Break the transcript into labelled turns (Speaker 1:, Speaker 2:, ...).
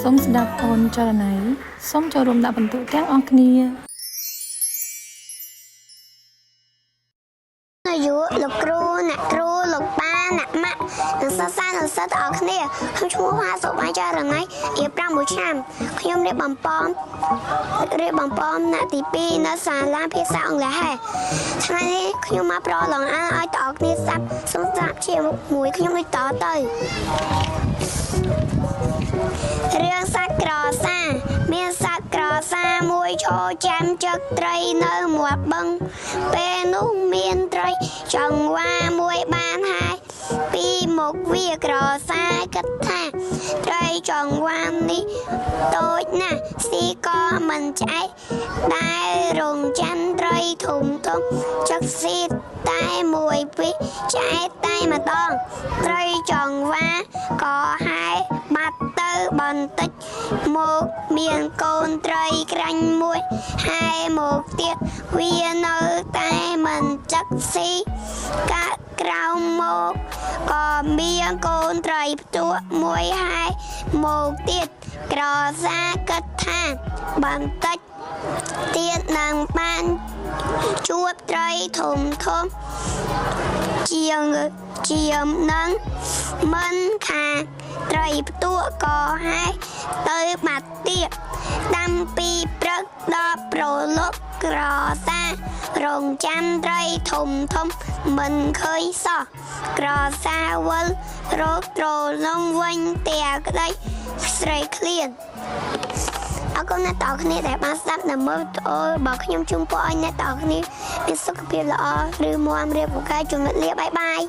Speaker 1: សូមស្ដាប់អូនចរណៃសូមចូលរួមដាក់បន្ទុកទាំងអស់គ្នា
Speaker 2: អាយុលោកគ្រូអ្នកគ្រូលោកប៉ាអ្នកម៉ាក់និងសិស្សទាំងអស់គ្នាខ្ញុំឈ្មោះផាសុបាយចរណៃអាយុ6ឆ្នាំខ្ញុំរៀបបំពំអ្នកទី2នៅសាលាភាសាអង់គ្លេសថ្ងៃនេះខ្ញុំមកប្រឡងអានឲ្យបងប្អូនស្ដាប់សូមស្ដាប់ជាមួយខ្ញុំដូចតទៅរឿងសត្វក្រសាមានសត្វក្រសាមួយឈរចាំចឹកត្រីនៅមាត់បឹងពេលនោះមានត្រីចង្វាមួយបានហើយពីមុខវាក្រសាគិតថាត្រីចង្វានេះតូចណាស់ស៊ីក៏មិនឆ្អែតដែលរងចាំត្រីធំចឹកស៊ីតែមួយពីឆ្អែតតែម្ដងត្រីចង្វាក៏ហើយបាត់ទៅបន្តិចមកមានកូនត្រីក្រាញ់មួយហើយមកទៀតវានៅតែមិនចឹកស៊ីកាក់ក្រោមមកក៏មានកូនត្រីផ្ទក់មួយហើយមកទៀតក្រសាគិតថាបន្តិចទៀតនឹងបានជួបត្រីធំជាងនឹងមិនខាត្រីផ្ទក់ក៏ហើយទៅបាត់ទៀតតាំងពីព្រឹកដល់ប្រឡប់ក្រសារងចាំត្រីធំមិនឃើញសោះក្រសាវិលរកត្រឡងវិញតែក្តីស្រេកឃ្លានអរគុណអ្នកទាំងអស់គ្នាដែលបានស្ដាប់និងមើលវីដេអូរបស់ខ្ញុំជូនពរឲ្យអ្នកទាំងអស់គ្នាមានសុខភាពល្អឬមាំរៀបពូកែជំរាបលាបាយបាយ